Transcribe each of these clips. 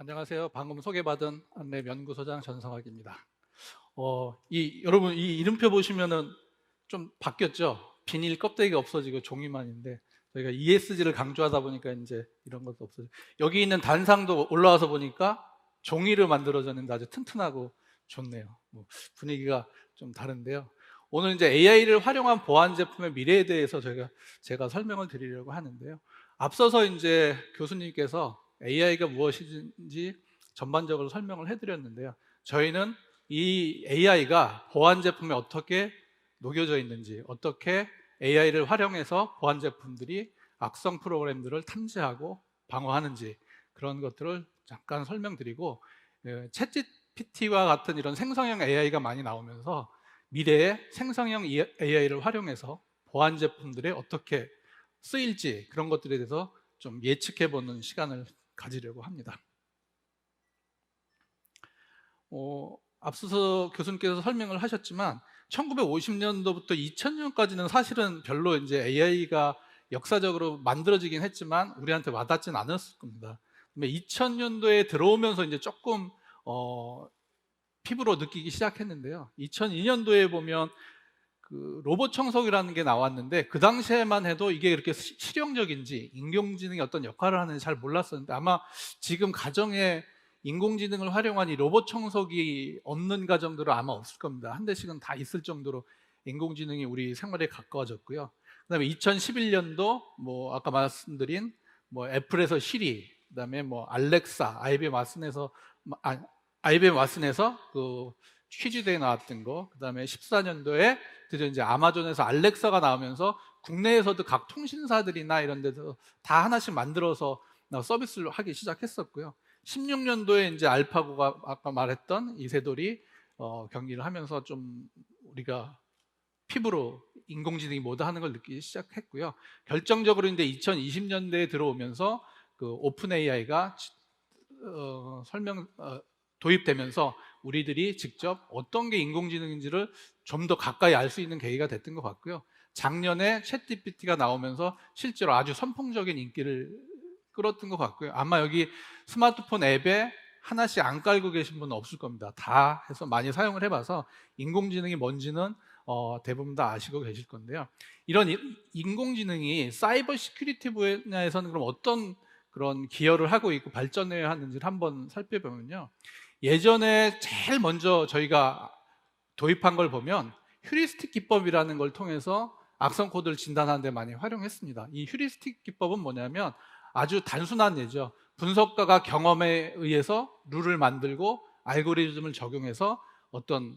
안녕하세요. 방금 소개받은 안랩 연구소장 전성학입니다. 여러분 이 이름표 보시면은 좀 바뀌었죠? 비닐 껍데기가 없어지고 종이만인데 저희가 ESG를 강조하다 보니까 이제 이런 것도 없어지고 여기 있는 단상도 올라와서 보니까 종이를 만들어졌는데 아주 튼튼하고 좋네요. 분위기가 좀 다른데요. 오늘 이제 AI를 활용한 보안 제품의 미래에 대해서 제가 설명을 드리려고 하는데요. 앞서서 이제 교수님께서 AI가 무엇인지 전반적으로 설명을 해드렸는데요. 저희는 이 AI가 보안 제품에 어떻게 녹여져 있는지, 어떻게 AI를 활용해서 보안 제품들이 악성 프로그램들을 탐지하고 방어하는지 그런 것들을 잠깐 설명드리고, 챗GPT와 같은 이런 생성형 AI가 많이 나오면서 미래에 생성형 AI를 활용해서 보안 제품들에 어떻게 쓰일지 그런 것들에 대해서 좀 예측해보는 시간을 가지려고 합니다. 앞서서 교수님께서 설명을 하셨지만 1950년도부터 2000년까지는 사실은 별로 이제 AI가 역사적으로 만들어지긴 했지만 우리한테 와닿진 않았을 겁니다. 2000년도에 들어오면서 이제 조금 피부로 느끼기 시작했는데요. 2002년도에 보면 그 로봇 청소기라는 게 나왔는데 그 당시에만 해도 이게 그렇게 실용적인지 인공지능이 어떤 역할을 하는지 잘 몰랐었는데 아마 지금 가정에 인공지능을 활용한 이 로봇 청소기 없는 가정들은 아마 없을 겁니다. 한 대씩은 다 있을 정도로 인공지능이 우리 생활에 가까워졌고요. 그다음에 2011년도 뭐 아까 말씀드린 뭐 애플에서 시리, 그다음에 뭐 알렉사, IBM 왓슨에서 그 퀴즈대에 나왔던 거, 그다음에 14년도에 드디어 이제 아마존에서 알렉사가 나오면서 국내에서도 각 통신사들이나 이런 데서 다 하나씩 만들어서 서비스를 하기 시작했었고요. 16년도에 이제 알파고가 아까 말했던 이세돌이 경기를 하면서 좀 우리가 피부로 인공지능이 뭐다 하는 걸 느끼기 시작했고요. 결정적으로 이제 2020년대에 들어오면서 그 오픈 AI가 도입되면서 우리들이 직접 어떤 게 인공지능인지를 좀 더 가까이 알 수 있는 계기가 됐던 것 같고요. 작년에 챗GPT가 나오면서 실제로 아주 선풍적인 인기를 끌었던 것 같고요. 아마 여기 스마트폰 앱에 하나씩 안 깔고 계신 분은 없을 겁니다. 다 해서 많이 사용을 해봐서 인공지능이 뭔지는 대부분 다 아시고 계실 건데요. 이런 인공지능이 사이버 시큐리티 분야에서는 그럼 어떤 그런 기여를 하고 있고 발전해야 하는지를 한번 살펴보면요. 예전에 제일 먼저 저희가 도입한 걸 보면 휴리스틱 기법이라는 걸 통해서 악성 코드를 진단하는 데 많이 활용했습니다. 이 휴리스틱 기법은 뭐냐면 아주 단순한 예죠. 분석가가 경험에 의해서 룰을 만들고 알고리즘을 적용해서 어떤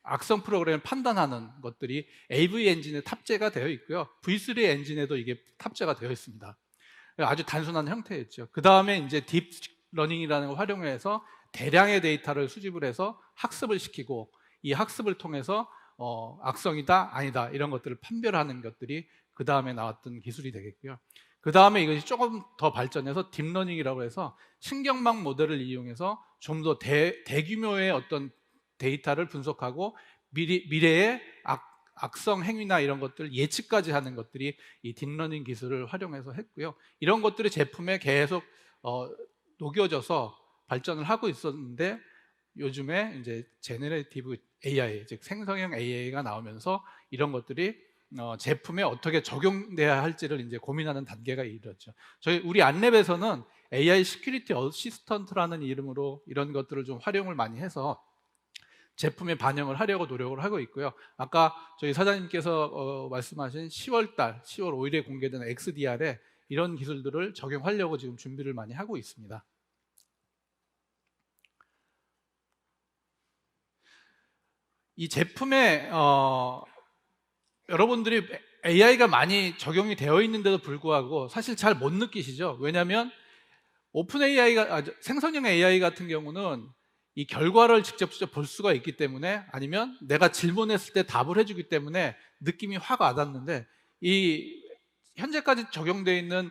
악성 프로그램을 판단하는 것들이 AV 엔진에 탑재가 되어 있고요. V3 엔진에도 이게 탑재가 되어 있습니다. 아주 단순한 형태였죠. 그 다음에 이제 딥러닝이라는 걸 활용해서 대량의 데이터를 수집을 해서 학습을 시키고 이 학습을 통해서 악성이다 아니다 이런 것들을 판별하는 것들이 그 다음에 나왔던 기술이 되겠고요. 그 다음에 이것이 조금 더 발전해서 딥러닝이라고 해서 신경망 모델을 이용해서 좀 더 대규모의 어떤 데이터를 분석하고 미래의 악성 행위나 이런 것들 예측까지 하는 것들이 이 딥러닝 기술을 활용해서 했고요. 이런 것들이 제품에 계속 녹여져서 발전을 하고 있었는데 요즘에 이제 제너레이티브 AI, 즉 생성형 AI가 나오면서 이런 것들이 제품에 어떻게 적용돼야 할지를 이제 고민하는 단계가 이르렀죠. 우리 안랩에서는 AI 시큐리티 어시스턴트라는 이름으로 이런 것들을 좀 활용을 많이 해서 제품에 반영을 하려고 노력을 하고 있고요. 아까 저희 사장님께서 말씀하신 10월 5일에 공개된 XDR에 이런 기술들을 적용하려고 지금 준비를 많이 하고 있습니다. 이 제품에 여러분들이 AI가 많이 적용이 되어 있는데도 불구하고 사실 잘 못 느끼시죠? 왜냐하면 오픈 AI가 생성형 AI 같은 경우는 이 결과를 직접 볼 수가 있기 때문에 아니면 내가 질문했을 때 답을 해주기 때문에 느낌이 확 와닿는데 이 현재까지 적용되어 있는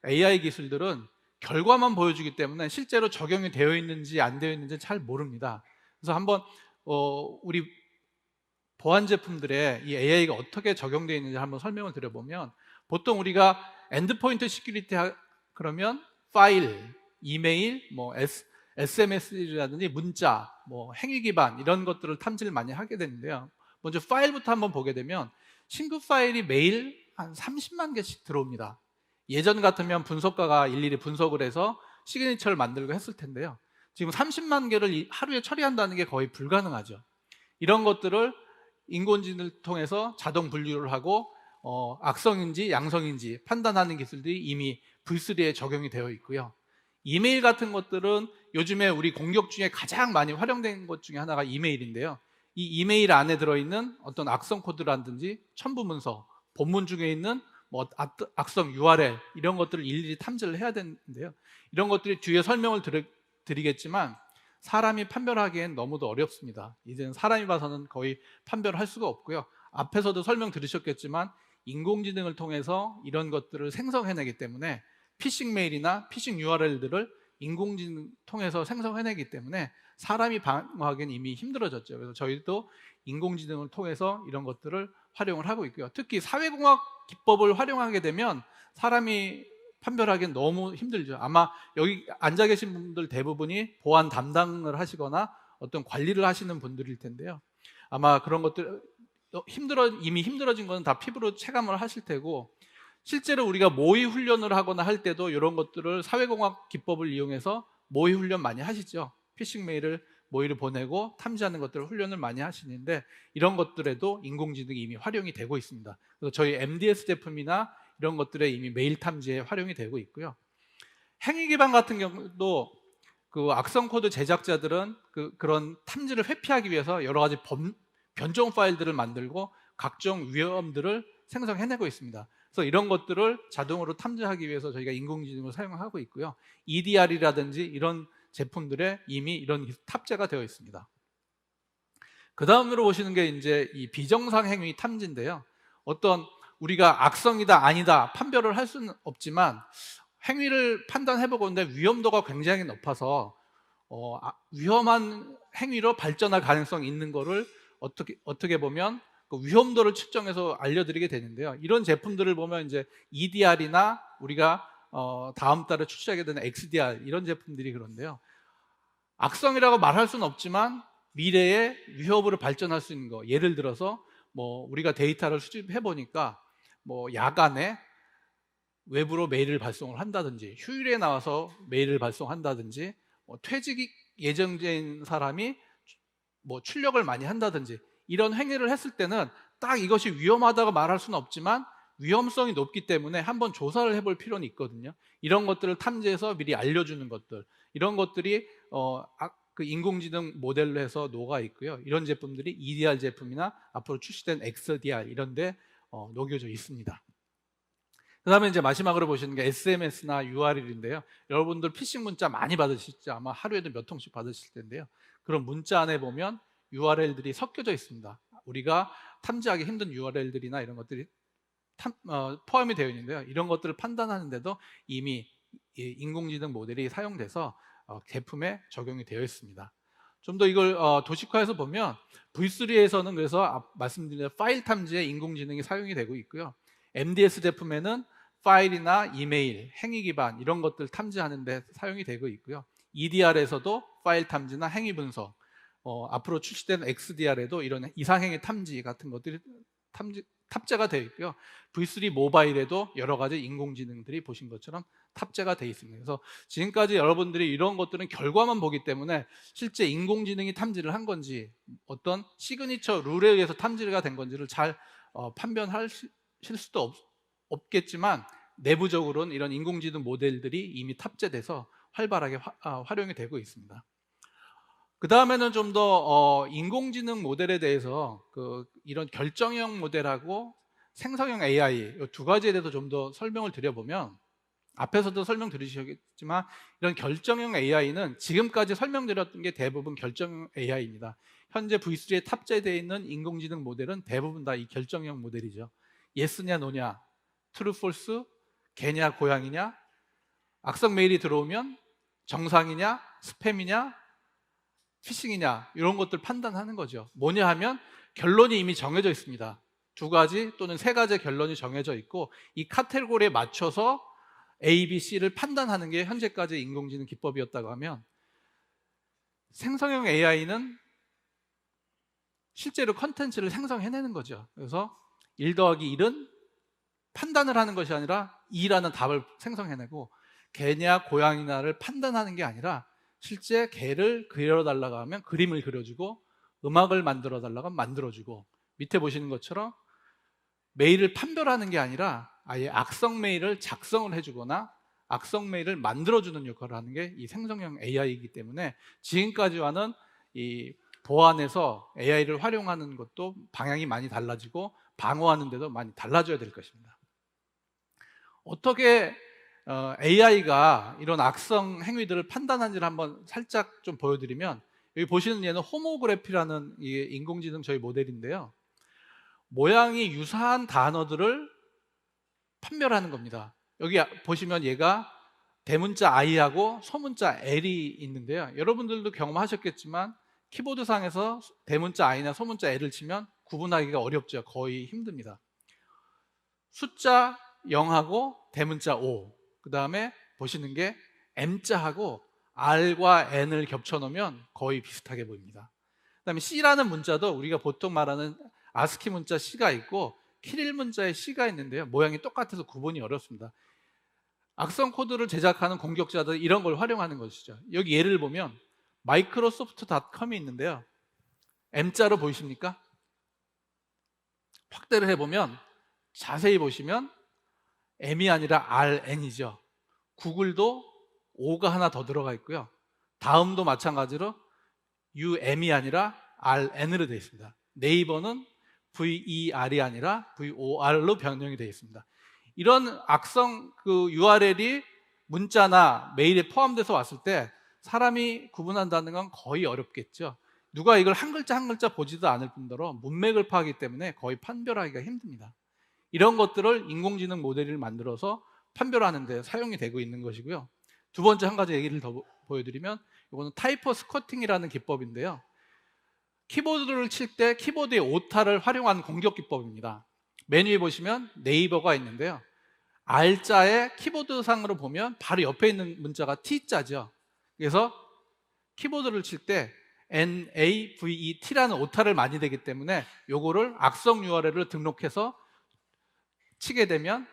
AI 기술들은 결과만 보여주기 때문에 실제로 적용이 되어 있는지 안 되어 있는지 잘 모릅니다. 그래서 한번 우리 보안 제품들에 이 AI가 어떻게 적용되어 있는지 한번 설명을 드려보면 보통 우리가 엔드포인트 시큐리티 그러면 파일, 이메일, SMS라든지 문자, 행위 기반 이런 것들을 탐지를 많이 하게 되는데요. 먼저 파일부터 한번 보게 되면 신규 파일이 매일 한 30만 개씩 들어옵니다. 예전 같으면 분석가가 일일이 분석을 해서 시그니처를 만들고 했을 텐데요. 지금 30만 개를 하루에 처리한다는 게 거의 불가능하죠. 이런 것들을 인공지능을 통해서 자동 분류를 하고 악성인지 양성인지 판단하는 기술들이 이미 V3에 적용이 되어 있고요. 이메일 같은 것들은 요즘에 우리 공격 중에 가장 많이 활용된 것 중에 하나가 이메일인데요. 이 이메일 안에 들어있는 어떤 악성 코드라든지 첨부 문서, 본문 중에 있는 악성 URL 이런 것들을 일일이 탐지를 해야 되는데요. 이런 것들이 뒤에 설명을 드리겠지만 사람이 판별하기엔 너무도 어렵습니다. 이제는 사람이 봐서는 거의 판별할 수가 없고요. 앞에서도 설명 들으셨겠지만 인공지능을 통해서 이런 것들을 생성해내기 때문에 피싱 메일이나 피싱 URL들을 인공지능 통해서 생성해내기 때문에 사람이 방어하기엔 이미 힘들어졌죠. 그래서 저희도 인공지능을 통해서 이런 것들을 활용을 하고 있고요. 특히 사회공학 기법을 활용하게 되면 사람이 판별하기엔 너무 힘들죠. 아마 여기 앉아 계신 분들 대부분이 보안 담당을 하시거나 어떤 관리를 하시는 분들일 텐데요. 아마 그런 것들 이미 힘들어진 거는 다 피부로 체감을 하실 테고, 실제로 우리가 모의 훈련을 하거나 할 때도 이런 것들을 사회공학 기법을 이용해서 모의 훈련 많이 하시죠. 피싱 메일을 모의를 보내고 탐지하는 것들을 훈련을 많이 하시는데 이런 것들에도 인공지능이 이미 활용이 되고 있습니다. 그래서 저희 MDS 제품이나 이런 것들에 이미 메일 탐지에 활용이 되고 있고요. 행위 기반 같은 경우도 그 악성 코드 제작자들은 그런 탐지를 회피하기 위해서 여러 가지 변종 파일들을 만들고 각종 위험들을 생성해내고 있습니다. 그래서 이런 것들을 자동으로 탐지하기 위해서 저희가 인공지능을 사용하고 있고요. EDR이라든지 이런 제품들에 이미 이런 탑재가 되어 있습니다. 그 다음으로 보시는 게 이제 이 비정상 행위 탐지인데요. 어떤 우리가 악성이다 아니다 판별을 할 수는 없지만 행위를 판단해보고 있는데 위험도가 굉장히 높아서 위험한 행위로 발전할 가능성이 있는 거를 어떻게 보면 그 위험도를 측정해서 알려드리게 되는데요. 이런 제품들을 보면 이제 EDR이나 우리가 다음 달에 출시하게 되는 XDR 이런 제품들이 그런데요. 악성이라고 말할 수는 없지만 미래에 위협으로 발전할 수 있는 거, 예를 들어서 우리가 데이터를 수집해 보니까 야간에 외부로 메일을 발송을 한다든지 휴일에 나와서 메일을 발송한다든지 퇴직이 예정된 사람이 출력을 많이 한다든지 이런 행위를 했을 때는 딱 이것이 위험하다고 말할 수는 없지만 위험성이 높기 때문에 한번 조사를 해볼 필요는 있거든요. 이런 것들을 탐지해서 미리 알려주는 것들, 이런 것들이 그 인공지능 모델로 해서 녹아 있고요. 이런 제품들이 EDR 제품이나 앞으로 출시된 XDR 이런 데 녹여져 있습니다. 그 다음에 이제 마지막으로 보시는 게 SMS나 URL인데요. 여러분들 피싱 문자 많이 받으시죠? 아마 하루에도 몇 통씩 받으실 텐데요. 그런 문자 안에 보면 URL들이 섞여져 있습니다. 우리가 탐지하기 힘든 URL들이나 이런 것들이 포함이 되어 있는데요. 이런 것들을 판단하는데도 이미 인공지능 모델이 사용돼서 제품에 적용이 되어 있습니다. 좀 더 이걸 도식화해서 보면 V3에서는 그래서 말씀드린 파일 탐지에 인공지능이 사용이 되고 있고요. MDS 제품에는 파일이나 이메일, 행위 기반 이런 것들 탐지하는 데 사용이 되고 있고요. EDR에서도 파일 탐지나 행위 분석, 앞으로 출시되는 XDR에도 이런 이상행위 탐지 같은 것들이 탑재가 되어 있고요. V3 모바일에도 여러 가지 인공지능들이 보신 것처럼 탑재가 되어 있습니다. 그래서 지금까지 여러분들이 이런 것들은 결과만 보기 때문에 실제 인공지능이 탐지를 한 건지 어떤 시그니처 룰에 의해서 탐지가 된 건지를 잘 판별하실 수도 없겠지만 내부적으로는 이런 인공지능 모델들이 이미 탑재돼서 활발하게 활용이 되고 있습니다. 그 다음에는 좀 더 인공지능 모델에 대해서 이런 결정형 모델하고 생성형 AI 이 두 가지에 대해서 좀 더 설명을 드려보면, 앞에서도 설명 들으셨겠지만 이런 결정형 AI는 지금까지 설명드렸던 게 대부분 결정형 AI입니다. 현재 V3에 탑재되어 있는 인공지능 모델은 대부분 다 이 결정형 모델이죠. 예스냐 노냐, 트루 폴스, 개냐 고양이냐, 악성 메일이 들어오면 정상이냐 스팸이냐 피싱이냐 이런 것들 판단하는 거죠. 뭐냐 하면 결론이 이미 정해져 있습니다. 두 가지 또는 세 가지의 결론이 정해져 있고 이 카테고리에 맞춰서 A, B, C를 판단하는 게 현재까지 인공지능 기법이었다고 하면, 생성형 AI는 실제로 컨텐츠를 생성해내는 거죠. 그래서 1 더하기 1은 판단을 하는 것이 아니라 2라는 답을 생성해내고, 개냐 고양이냐를 판단하는 게 아니라 실제 개를 그려달라고 하면 그림을 그려주고, 음악을 만들어달라고 하면 만들어주고, 밑에 보시는 것처럼 메일을 판별하는 게 아니라 아예 악성 메일을 작성을 해주거나 악성 메일을 만들어주는 역할을 하는 게 이 생성형 AI이기 때문에, 지금까지와는 이 보안에서 AI를 활용하는 것도 방향이 많이 달라지고 방어하는 데도 많이 달라져야 될 것입니다. 어떻게 AI가 이런 악성 행위들을 판단하는지를 한번 살짝 좀 보여드리면, 여기 보시는 얘는 호모그래피라는 인공지능 저희 모델인데요, 모양이 유사한 단어들을 판별하는 겁니다. 여기 보시면 얘가 대문자 I하고 소문자 L이 있는데요, 여러분들도 경험하셨겠지만 키보드상에서 대문자 I나 소문자 L을 치면 구분하기가 어렵죠. 거의 힘듭니다. 숫자 0하고 대문자 O, 그 다음에 보시는 게 M자하고 R과 N을 겹쳐놓으면 거의 비슷하게 보입니다. 그 다음에 C라는 문자도 우리가 보통 말하는 아스키 문자 C가 있고 키릴 문자의 C가 있는데요, 모양이 똑같아서 구분이 어렵습니다. 악성 코드를 제작하는 공격자들 이런 걸 활용하는 것이죠. 여기 예를 보면 마이크로소프트.com이 있는데요, M자로 보이십니까? 확대를 해보면 자세히 보시면 M이 아니라 RN이죠. 구글도 O가 하나 더 들어가 있고요, 다음도 마찬가지로 UM이 아니라 RN으로 되어 있습니다. 네이버는 VER이 아니라 VOR로 변형이 되어 있습니다. 이런 악성 URL이 문자나 메일에 포함돼서 왔을 때 사람이 구분한다는 건 거의 어렵겠죠. 누가 이걸 한 글자 한 글자 보지도 않을 뿐더러 문맥을 파악하기 때문에 거의 판별하기가 힘듭니다. 이런 것들을 인공지능 모델을 만들어서 판별하는 데 사용이 되고 있는 것이고요. 두 번째 한 가지 얘기를 더 보여드리면, 이거는 타이퍼 스쿼팅이라는 기법인데요, 키보드를 칠 때 키보드의 오타를 활용한 공격 기법입니다. 맨 위에 보시면 네이버가 있는데요, R자의 키보드상으로 보면 바로 옆에 있는 문자가 T자죠. 그래서 키보드를 칠 때 NAVET라는 오타를 많이 내기 때문에 요거를 악성 URL을 등록해서 치게 되면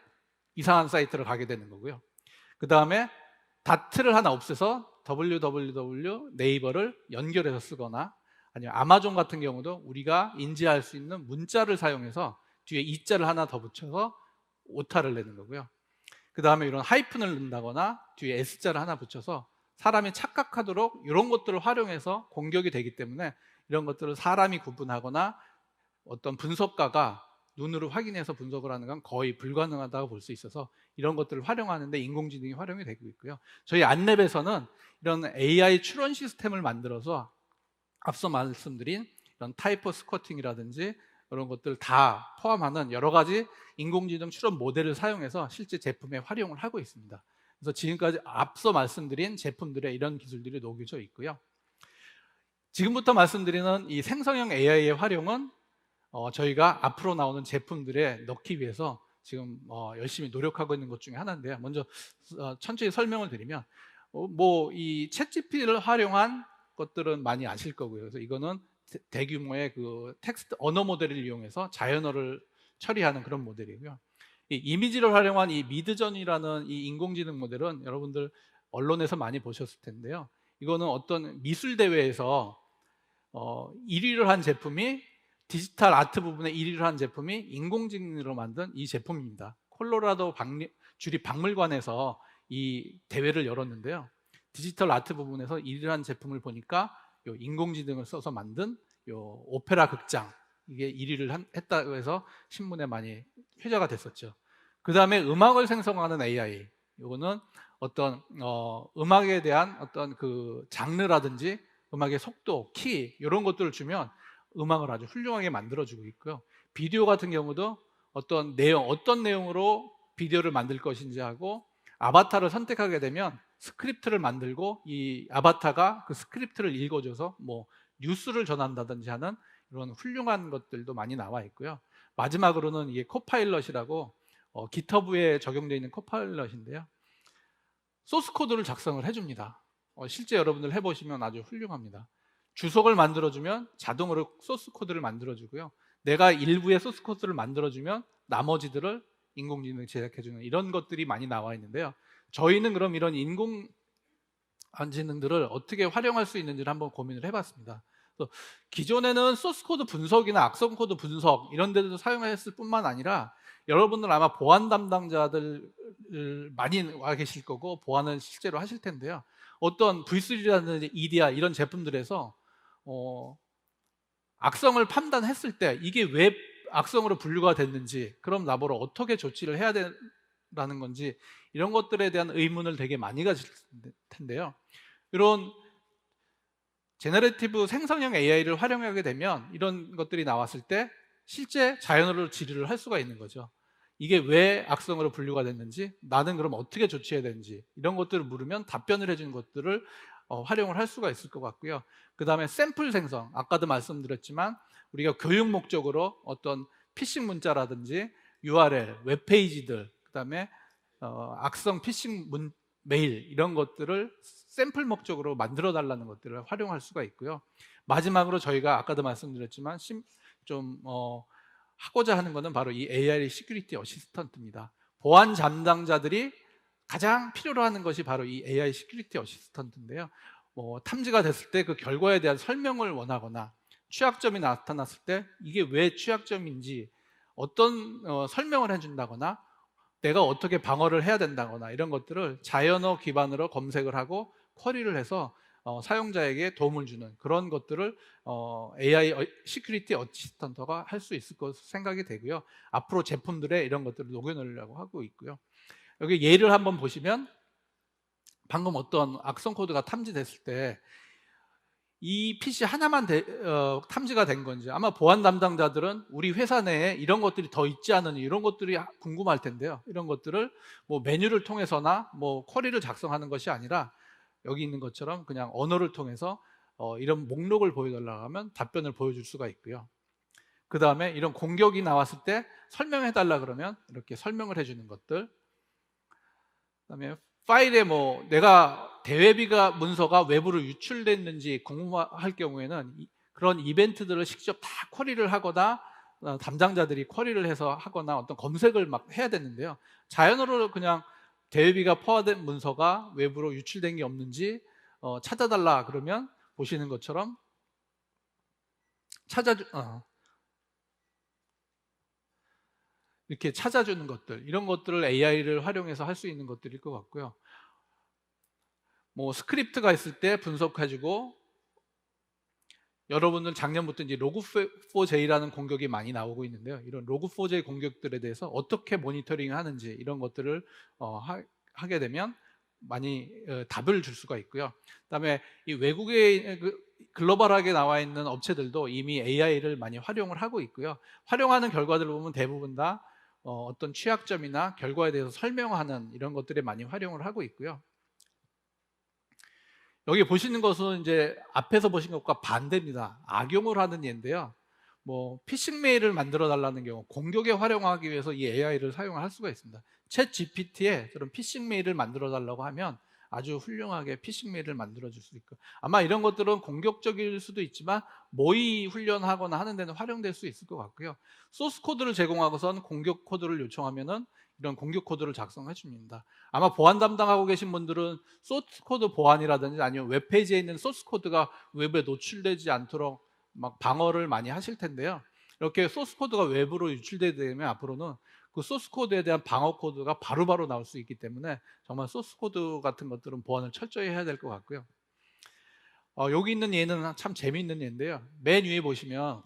이상한 사이트를 가게 되는 거고요. 그 다음에 다트를 하나 없애서 www 네이버를 연결해서 쓰거나, 아니면 아마존 같은 경우도 우리가 인지할 수 있는 문자를 사용해서 뒤에 이자를 하나 더 붙여서 오타를 내는 거고요. 그 다음에 이런 하이픈을 넣는다거나 뒤에 S자를 하나 붙여서 사람이 착각하도록 이런 것들을 활용해서 공격이 되기 때문에, 이런 것들을 사람이 구분하거나 어떤 분석가가 눈으로 확인해서 분석을 하는 건 거의 불가능하다고 볼 수 있어서 이런 것들을 활용하는데 인공지능이 활용이 되고 있고요. 저희 안랩에서는 이런 AI 추론 시스템을 만들어서 앞서 말씀드린 이런 타이퍼 스쿼팅이라든지 이런 것들 다 포함하는 여러 가지 인공지능 추론 모델을 사용해서 실제 제품에 활용을 하고 있습니다. 그래서 지금까지 앞서 말씀드린 제품들에 이런 기술들이 녹여져 있고요. 지금부터 말씀드리는 이 생성형 AI의 활용은 저희가 앞으로 나오는 제품들에 넣기 위해서 지금 열심히 노력하고 있는 것 중에 하나인데요. 먼저 천천히 설명을 드리면, 이 챗GPT를 활용한 것들은 많이 아실 거고요. 그래서 이거는 대규모의 텍스트 언어 모델을 이용해서 자연어를 처리하는 그런 모델이고요. 이 이미지를 활용한 이 미드전이라는 이 인공지능 모델은 여러분들 언론에서 많이 보셨을 텐데요, 이거는 어떤 미술 대회에서 1위를 한 제품이, 디지털 아트 부분에 1위를 한 제품이 인공지능으로 만든 이 제품입니다. 콜로라도 주립박물관에서 이 대회를 열었는데요, 디지털 아트 부분에서 1위를 한 제품을 보니까 요 인공지능을 써서 만든 요 오페라 극장, 이게 1위를 했다고 해서 신문에 많이 회자가 됐었죠. 그 다음에 음악을 생성하는 AI, 요거는 어떤 음악에 대한 어떤 장르라든지 음악의 속도, 키 이런 것들을 주면 음악을 아주 훌륭하게 만들어주고 있고요. 비디오 같은 경우도 어떤 내용으로 비디오를 만들 것인지 하고 아바타를 선택하게 되면 스크립트를 만들고 이 아바타가 그 스크립트를 읽어줘서 뉴스를 전한다든지 하는 이런 훌륭한 것들도 많이 나와 있고요. 마지막으로는 이게 코파일럿이라고 GitHub에 적용되어 있는 코파일럿인데요, 소스 코드를 작성을 해줍니다. 실제 여러분들 해보시면 아주 훌륭합니다. 주석을 만들어주면 자동으로 소스 코드를 만들어주고요. 내가 일부의 소스 코드를 만들어주면 나머지들을 인공지능이 제작해주는 이런 것들이 많이 나와 있는데요. 저희는 그럼 이런 인공지능들을 어떻게 활용할 수 있는지를 한번 고민을 해봤습니다. 그래서 기존에는 소스 코드 분석이나 악성 코드 분석 이런 데도 사용했을 뿐만 아니라 여러분들 아마 보안 담당자들 많이 와 계실 거고 보안은 실제로 하실 텐데요. 어떤 V3라든지 EDR 이런 제품들에서 악성을 판단했을 때 이게 왜 악성으로 분류가 됐는지, 그럼 나보러 어떻게 조치를 해야 되라는 건지 이런 것들에 대한 의문을 되게 많이 가질 텐데요. 이런 제너레이티브 생성형 AI를 활용하게 되면 이런 것들이 나왔을 때 실제 자연어로 질의를 할 수가 있는 거죠. 이게 왜 악성으로 분류가 됐는지, 나는 그럼 어떻게 조치해야 되는지 이런 것들을 물으면 답변을 해주는 것들을 활용을 할 수가 있을 것 같고요. 그 다음에 샘플 생성, 아까도 말씀드렸지만 우리가 교육 목적으로 어떤 피싱 문자라든지 URL, 웹페이지들, 그 다음에 악성 피싱 메일 이런 것들을 샘플 목적으로 만들어 달라는 것들을 활용할 수가 있고요. 마지막으로 저희가 아까도 말씀드렸지만 하고자 하는 것은 바로 이 AI 시큐리티 어시스턴트입니다. 보안 담당자들이 가장 필요로 하는 것이 바로 이 AI 시큐리티 어시스턴트인데요. 탐지가 됐을 때 그 결과에 대한 설명을 원하거나 취약점이 나타났을 때 이게 왜 취약점인지 어떤 설명을 해준다거나 내가 어떻게 방어를 해야 된다거나 이런 것들을 자연어 기반으로 검색을 하고 쿼리를 해서 사용자에게 도움을 주는 그런 것들을 AI 시큐리티 어시스턴트가 할 수 있을 것으로 생각이 되고요. 앞으로 제품들에 이런 것들을 녹여내려고 하고 있고요. 여기 예를 한번 보시면 방금 어떤 악성 코드가 탐지됐을 때 이 PC 하나만 탐지가 된 건지, 아마 보안 담당자들은 우리 회사 내에 이런 것들이 더 있지 않느니 이런 것들이 궁금할 텐데요. 이런 것들을 뭐 메뉴를 통해서나 뭐 쿼리를 작성하는 것이 아니라 여기 있는 것처럼 그냥 언어를 통해서 이런 목록을 보여달라고 하면 답변을 보여줄 수가 있고요. 그 다음에 이런 공격이 나왔을 때 설명해 달라 그러면 이렇게 설명을 해주는 것들, 그다음에 파일에 뭐 내가 대외비가 문서가 외부로 유출됐는지 궁금할 경우에는 그런 이벤트들을 직접 다 쿼리를 하거나 담당자들이 쿼리를 해서 하거나 어떤 검색을 막 해야 되는데요. 자연어로 그냥 대외비가 포함된 문서가 외부로 유출된 게 없는지 찾아달라 그러면 보시는 것처럼 이렇게 찾아주는 것들, 이런 것들을 AI를 활용해서 할 수 있는 것들일 것 같고요. 뭐 스크립트가 있을 때 분석해주고, 여러분들 작년부터 이제 로그4j라는 공격이 많이 나오고 있는데요. 이런 로그4j 공격들에 대해서 어떻게 모니터링 하는지 이런 것들을 하게 되면 많이 답을 줄 수가 있고요. 그다음에 이 외국의 글로벌하게 나와 있는 업체들도 이미 AI를 많이 활용을 하고 있고요. 활용하는 결과들을 보면 대부분 다 어떤 취약점이나 결과에 대해서 설명하는 이런 것들에 많이 활용을 하고 있고요. 여기 보시는 것은 이제 앞에서 보신 것과 반대입니다. 악용을 하는 예인데요. 뭐 피싱 메일을 만들어 달라는 경우 공격에 활용하기 위해서 이 AI를 사용할 수가 있습니다. 챗 GPT에 그런 피싱 메일을 만들어 달라고 하면 아주 훌륭하게 피싱 메일을 만들어 줄 수 있고, 아마 이런 것들은 공격적일 수도 있지만 모의 훈련하거나 하는 데는 활용될 수 있을 것 같고요. 소스 코드를 제공하고선 공격 코드를 요청하면은 이런 공격 코드를 작성해 줍니다. 아마 보안 담당하고 계신 분들은 소스 코드 보안이라든지 아니면 웹페이지에 있는 소스 코드가 외부에 노출되지 않도록 막 방어를 많이 하실 텐데요. 이렇게 소스 코드가 외부로 유출되게 되면 앞으로는 그 소스 코드에 대한 방어 코드가 바로바로 나올 수 있기 때문에 정말 소스 코드 같은 것들은 보안을 철저히 해야 될 것 같고요. 여기 있는 예는 참 재미있는 예인데요. 맨 위에 보시면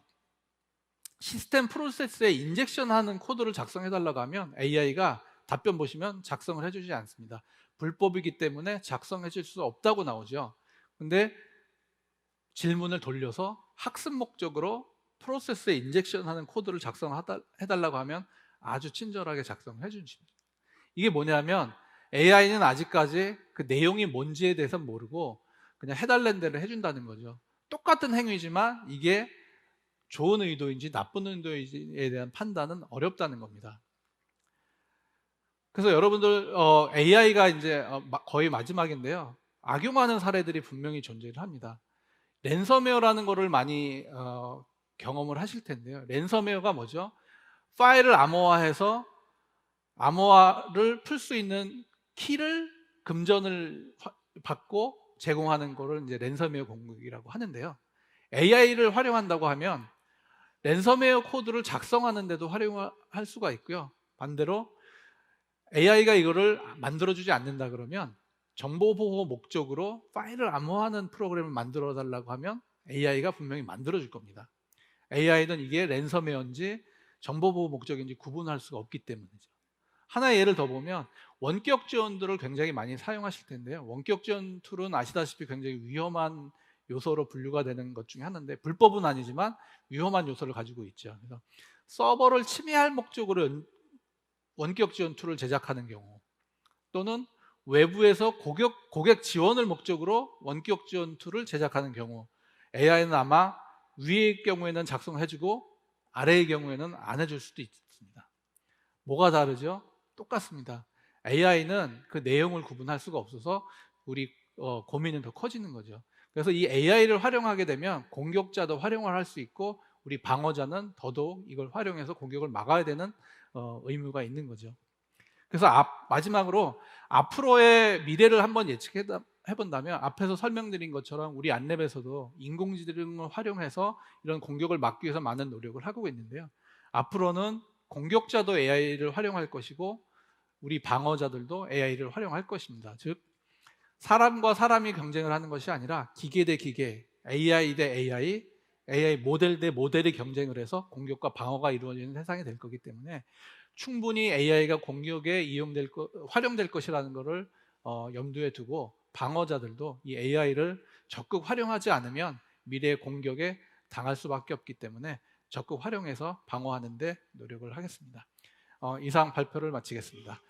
시스템 프로세스에 인젝션하는 코드를 작성해 달라고 하면 AI가 답변 보시면 작성을 해주지 않습니다. 불법이기 때문에 작성해 줄 수 없다고 나오죠. 근데 질문을 돌려서 학습 목적으로 프로세스에 인젝션하는 코드를 작성해 달라고 하면 아주 친절하게 작성해 주십니다. 이게 뭐냐면 AI는 아직까지 그 내용이 뭔지에 대해서 모르고 그냥 해달라는 대로 해준다는 거죠. 똑같은 행위지만 이게 좋은 의도인지 나쁜 의도인지에 대한 판단은 어렵다는 겁니다. 그래서 여러분들 AI가 이제 거의 마지막인데요. 악용하는 사례들이 분명히 존재를 합니다. 랜섬웨어라는 거를 많이 경험을 하실 텐데요. 랜섬웨어가 뭐죠? 파일을 암호화해서 암호화를 풀 수 있는 키를 금전을 받고 제공하는 거를 이제 랜섬웨어 공격이라고 하는데요. AI를 활용한다고 하면 랜섬웨어 코드를 작성하는 데도 활용할 수가 있고요. 반대로 AI가 이거를 만들어주지 않는다 그러면 정보 보호 목적으로 파일을 암호화하는 프로그램을 만들어 달라고 하면 AI가 분명히 만들어 줄 겁니다. AI는 이게 랜섬웨어인지 정보 보호 목적인지 구분할 수가 없기 때문이죠. 하나의 예를 더 보면 원격 지원들을 굉장히 많이 사용하실 텐데요. 원격 지원 툴은 아시다시피 굉장히 위험한 요소로 분류가 되는 것 중에 하나인데, 불법은 아니지만 위험한 요소를 가지고 있죠. 그래서 서버를 침해할 목적으로 원격 지원 툴을 제작하는 경우, 또는 외부에서 고객 지원을 목적으로 원격 지원 툴을 제작하는 경우, AI는 아마 위의 경우에는 작성해주고 아래의 경우에는 안 해줄 수도 있습니다. 뭐가 다르죠? 똑같습니다. AI는 그 내용을 구분할 수가 없어서 우리 고민은 더 커지는 거죠. 그래서 이 AI를 활용하게 되면 공격자도 활용을 할 수 있고, 우리 방어자는 더더욱 이걸 활용해서 공격을 막아야 되는 의무가 있는 거죠. 그래서 마지막으로 앞으로의 미래를 한번 예측해 본다면, 앞에서 설명드린 것처럼 우리 안랩에서도 인공지능을 활용해서 이런 공격을 막기 위해서 많은 노력을 하고 있는데요. 앞으로는 공격자도 AI를 활용할 것이고 우리 방어자들도 AI를 활용할 것입니다. 즉, 사람과 사람이 경쟁을 하는 것이 아니라 기계 대 기계, AI 대 AI, AI 모델 대 모델이 경쟁을 해서 공격과 방어가 이루어지는 세상이 될 거기 때문에 충분히 AI가 공격에 활용될 것이라는 것을 염두에 두고 방어자들도 이 AI를 적극 활용하지 않으면 미래의 공격에 당할 수밖에 없기 때문에 적극 활용해서 방어하는 데 노력을 하겠습니다. 이상 발표를 마치겠습니다.